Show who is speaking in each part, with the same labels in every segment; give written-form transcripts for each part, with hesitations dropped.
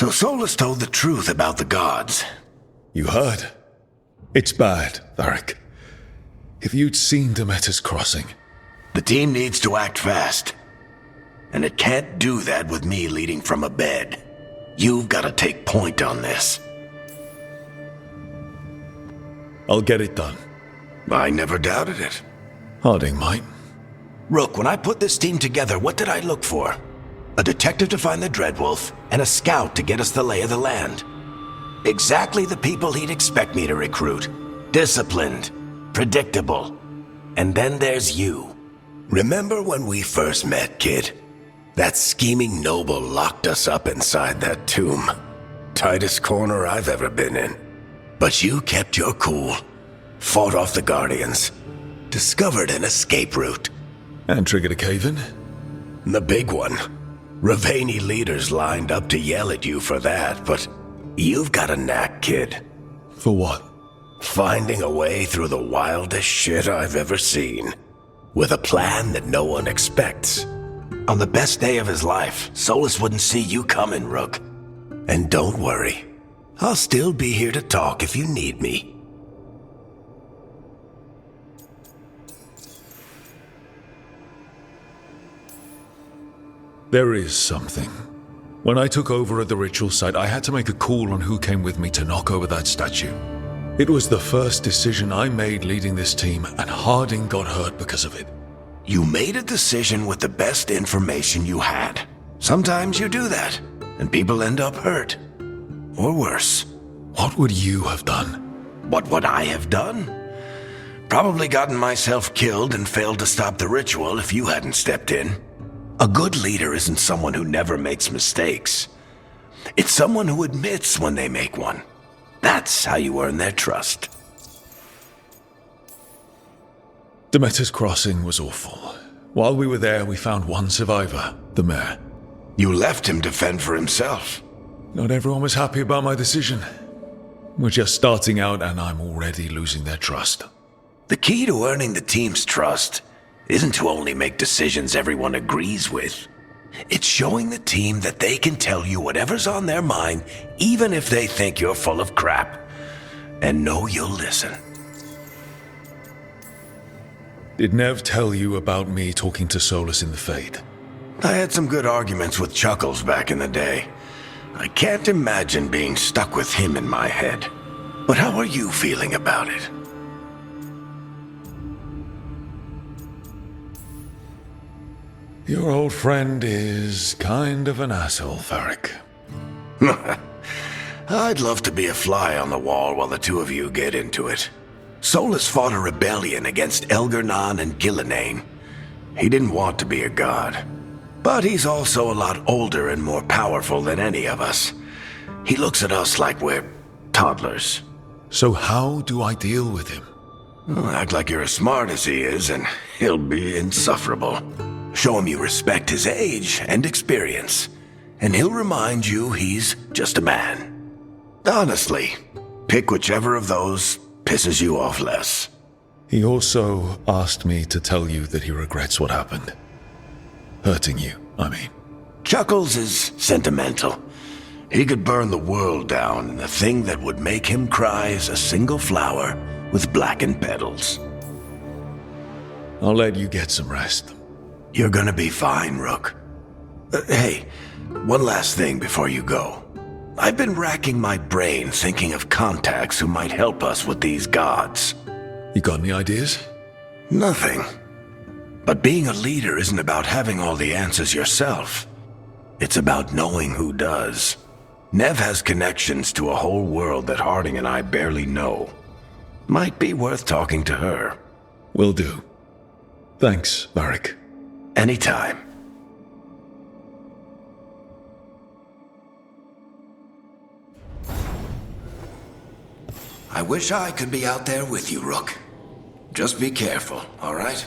Speaker 1: So Solas told the truth about the gods.
Speaker 2: You heard? It's bad, Varric. If you'd seen Demeter's crossing...
Speaker 1: The team needs to act fast. And it can't do that with me leading from a bed. You've got to take point on this.
Speaker 2: I'll get it done.
Speaker 1: I never doubted it.
Speaker 2: Harding might.
Speaker 1: Rook, when I put this team together, what did I look for? A detective to find the Dreadwolf, and a scout to get us the lay of the land. Exactly the people he'd expect me to recruit. Disciplined, predictable. And then there's you. Remember when we first met, kid? That scheming noble locked us up inside that tomb. Tightest corner I've ever been in. But you kept your cool, fought off the Guardians, discovered an escape route.
Speaker 2: And triggered a cave-in?
Speaker 1: The big one. Ravani leaders lined up to yell at you for that, but you've got a knack, kid.
Speaker 2: For what?
Speaker 1: Finding a way through the wildest shit I've ever seen. With a plan that no one expects. On the best day of his life, Solas wouldn't see you coming, Rook. And don't worry. I'll still be here to talk if you need me.
Speaker 2: There is something. When I took over at the ritual site, I had to make a call on who came with me to knock over that statue. It was the first decision I made leading this team, and Harding got hurt because of it.
Speaker 1: You made a decision with the best information you had. Sometimes you do that, and people end up hurt. Or worse.
Speaker 2: What would you have done?
Speaker 1: What would I have done? Probably gotten myself killed and failed to stop the ritual if you hadn't stepped in. A good leader isn't someone who never makes mistakes. It's someone who admits when they make one. That's how you earn their trust.
Speaker 2: Demeter's crossing was awful. While we were there, we found one survivor, the mayor.
Speaker 1: You left him to fend for himself.
Speaker 2: Not everyone was happy about my decision. We're just starting out and I'm already losing their trust.
Speaker 1: The key to earning the team's trust isn't to only make decisions everyone agrees with. It's showing the team that they can tell you whatever's on their mind, even if they think you're full of crap. And know you'll listen.
Speaker 2: Did Nev tell you about me talking to Solas in the Fade?
Speaker 1: I had some good arguments with Chuckles back in the day. I can't imagine being stuck with him in my head. But how are you feeling about it?
Speaker 2: Your old friend is kind of an asshole, Varric.
Speaker 1: I'd love to be a fly on the wall while the two of you get into it. Solas fought a rebellion against Elgar'nan and Ghilan'nain. He didn't want to be a god. But he's also a lot older and more powerful than any of us. He looks at us like we're toddlers.
Speaker 2: So how do I deal with him?
Speaker 1: Act like you're as smart as he is, and he'll be insufferable. Show him you respect his age and experience, and he'll remind you he's just a man. Honestly, pick whichever of those pisses you off less.
Speaker 2: He also asked me to tell you that he regrets what happened. Hurting you, I mean.
Speaker 1: Chuckles is sentimental. He could burn the world down, and the thing that would make him cry is a single flower with blackened petals.
Speaker 2: I'll let you get some rest.
Speaker 1: You're gonna be fine, Rook. Hey, one last thing before you go. I've been racking my brain thinking of contacts who might help us with these gods.
Speaker 2: You got any ideas?
Speaker 1: Nothing. But being a leader isn't about having all the answers yourself. It's about knowing who does. Nev has connections to a whole world that Harding and I barely know. Might be worth talking to her.
Speaker 2: Will do. Thanks, Varric.
Speaker 1: Anytime. I wish I could be out there with you, Rook. Just be careful, all right?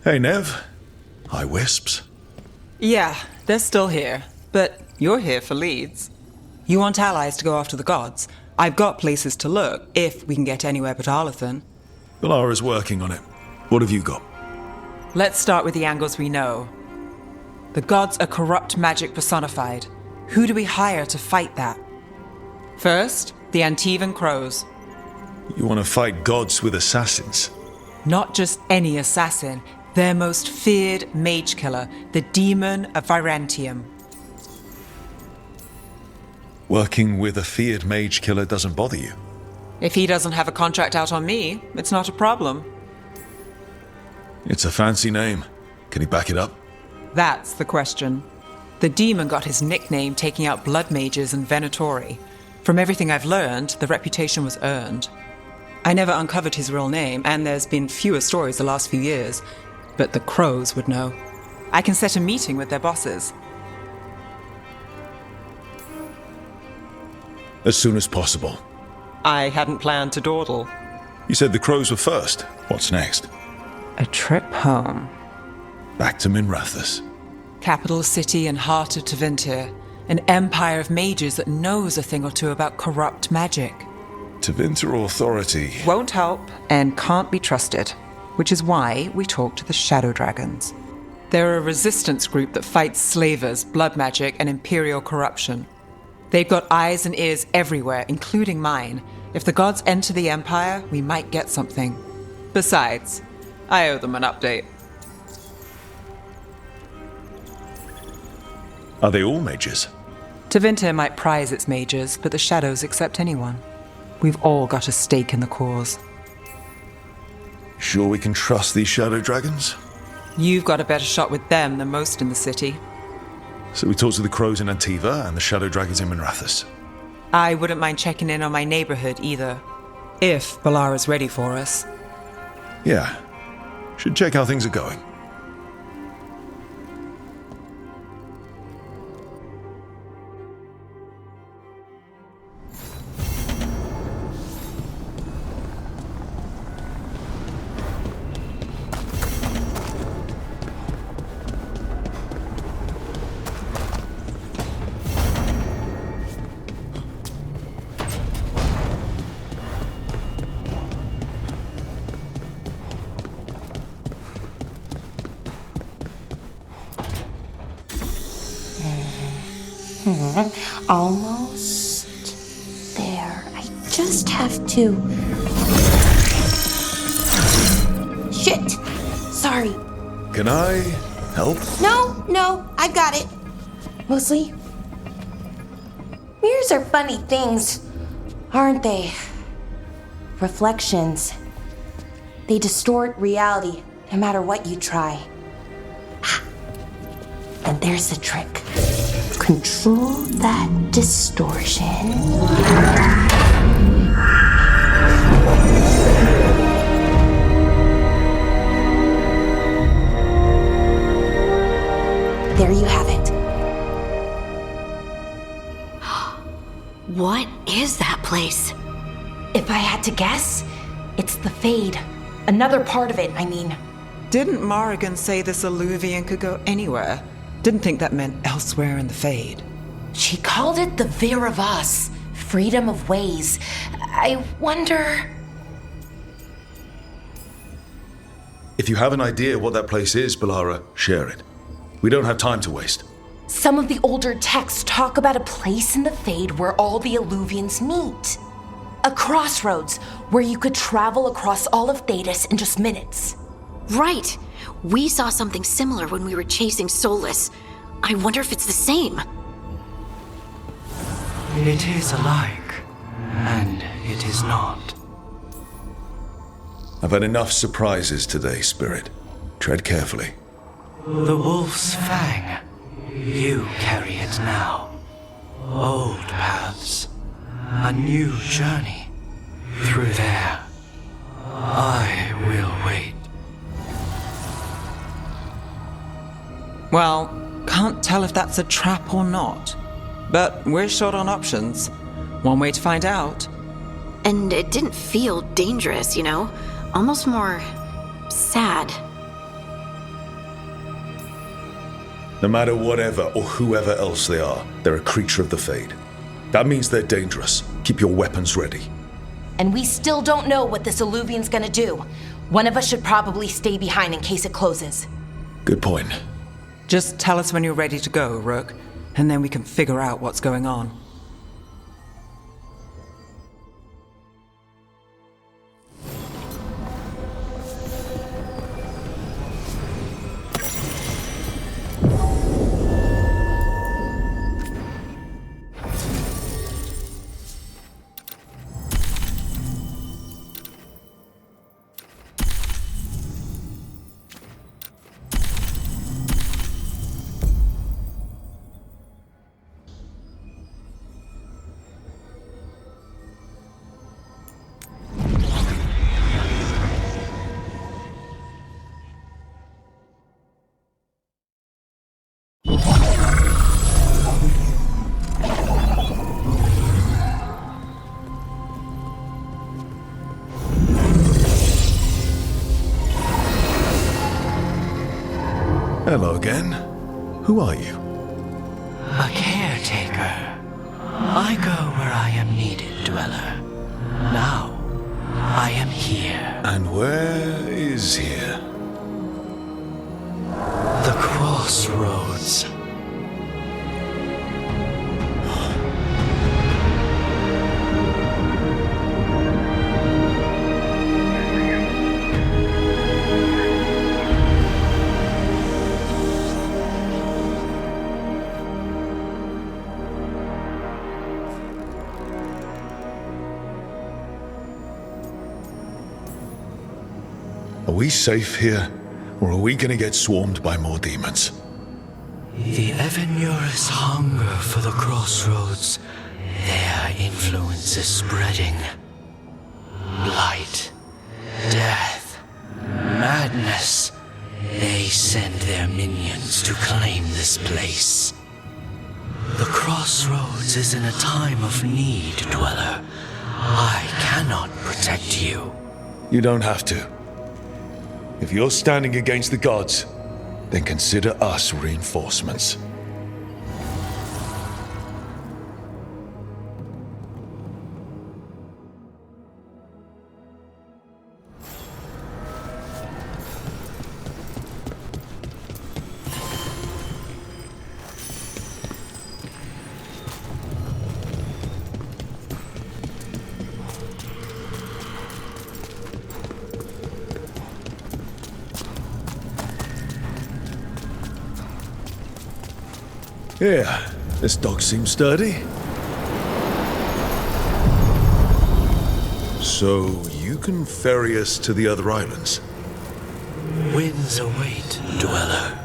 Speaker 2: Hey, Nev. Hi, Wisps.
Speaker 3: Yeah, they're still here. But you're here for leads. You want allies to go after the gods? I've got places to look, if we can get anywhere but Arlathan.
Speaker 2: Valara's working on it. What have you got?
Speaker 3: Let's start with the angles we know. The gods are corrupt magic personified. Who do we hire to fight that? First, the Antivan Crows.
Speaker 2: You want to fight gods with assassins?
Speaker 3: Not just any assassin, their most feared mage killer, the Demon of Virantium.
Speaker 2: Working with a feared mage killer doesn't bother you?
Speaker 3: If he doesn't have a contract out on me, it's not a problem.
Speaker 2: It's a fancy name. Can he back it up?
Speaker 3: That's the question. The demon got his nickname taking out blood mages and venatori. From everything I've learned, the reputation was earned. I never uncovered his real name, and there's been fewer stories the last few years, but the Crows would know. I can set a meeting with their bosses.
Speaker 2: As soon as possible.
Speaker 3: I hadn't planned to dawdle.
Speaker 2: You said the Crows were first. What's next?
Speaker 3: A trip home.
Speaker 2: Back to Minrathous.
Speaker 3: Capital city and heart of Tevinter. An empire of mages that knows a thing or two about corrupt magic.
Speaker 2: Tevinter authority.
Speaker 3: Won't help and can't be trusted, which is why we talk to the Shadow Dragons. They're a resistance group that fights slavers, blood magic, and imperial corruption. They've got eyes and ears everywhere, including mine. If the gods enter the Empire, we might get something. Besides, I owe them an update.
Speaker 2: Are they all mages?
Speaker 3: Tevinter might prize its mages, but the Shadows accept anyone. We've all got a stake in the cause.
Speaker 2: Sure we can trust these Shadow Dragons?
Speaker 3: You've got a better shot with them than most in the city.
Speaker 2: So we talk to the Crows in Antiva and the Shadow Dragons in Minrathous.
Speaker 3: I wouldn't mind checking in on my neighborhood either. If Valara's ready for us.
Speaker 2: Yeah. Should check how things are going.
Speaker 4: Almost there. I just have to... Shit! Sorry.
Speaker 2: Can I help?
Speaker 4: No, I've got it. Mostly. Mirrors are funny things, aren't they? Reflections. They distort reality, no matter what you try. And there's the trick. Control that distortion. There you have it.
Speaker 5: What is that place?
Speaker 4: If I had to guess, it's the Fade. Another part of it, I mean.
Speaker 3: Didn't Morrigan say this Eluvian could go anywhere? Didn't think that meant elsewhere in the Fade.
Speaker 4: She called it the Vir of Us, freedom of ways. I wonder...
Speaker 2: If you have an idea what that place is, Balara, share it. We don't have time to waste.
Speaker 4: Some of the older texts talk about a place in the Fade where all the Eluvians meet. A crossroads where you could travel across all of Thedas in just minutes.
Speaker 5: Right. We saw something similar when we were chasing Solas. I wonder if it's the same.
Speaker 6: It is alike, and it is not.
Speaker 2: I've had enough surprises today, Spirit. Tread carefully.
Speaker 6: The wolf's fang. You carry it now. Old paths. A new journey. Through there. I will wait.
Speaker 3: Well, can't tell if that's a trap or not. But we're short on options. One way to find out.
Speaker 5: And it didn't feel dangerous, you know? Almost more sad.
Speaker 2: No matter whatever or whoever else they are, they're a creature of the Fade. That means they're dangerous. Keep your weapons ready.
Speaker 4: And we still don't know what this Eluvian's gonna do. One of us should probably stay behind in case it closes.
Speaker 2: Good point.
Speaker 3: Just tell us when you're ready to go, Rook, and then we can figure out what's going on.
Speaker 2: Hello again. Who are you?
Speaker 6: A caretaker. I go where I am needed, Dweller. Now, I am here.
Speaker 2: And where is here?
Speaker 6: The crossroads.
Speaker 2: Are we safe here, or are we gonna get swarmed by more demons?
Speaker 6: The Evenurus hunger for the crossroads. Their influence is spreading. Blight, death, madness. They send their minions to claim this place. The crossroads is in a time of need, Dweller. I cannot protect you.
Speaker 2: You don't have to. If you're standing against the gods, then consider us reinforcements. Yeah, this dog seems sturdy. So, you can ferry us to the other islands?
Speaker 6: Winds await, Dweller.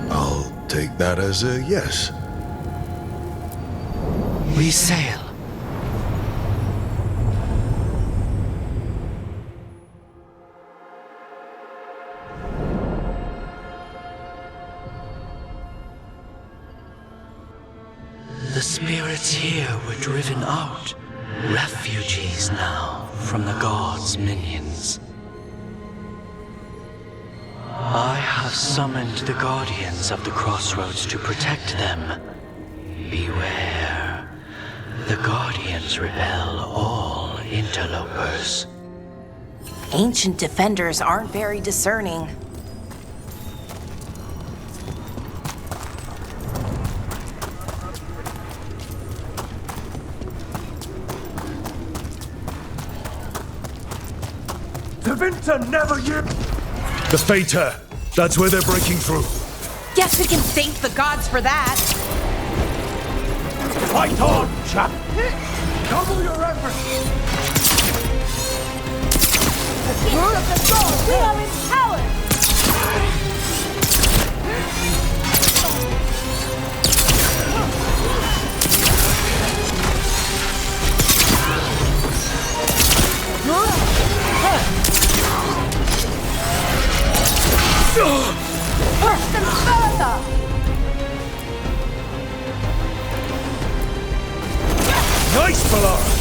Speaker 2: I'll take that as a yes.
Speaker 6: We sail. The spirits here were driven out, refugees now from the gods' minions. I have summoned the guardians of the crossroads to protect them. Beware. The guardians repel all interlopers.
Speaker 4: Ancient defenders aren't very discerning.
Speaker 2: The Fater! That's where they're breaking through.
Speaker 4: Guess we can thank the gods for that.
Speaker 1: Fight on, chap! Double your efforts!
Speaker 7: Word of the gods, we are empowered! Burst and further!
Speaker 2: Nice, Valar!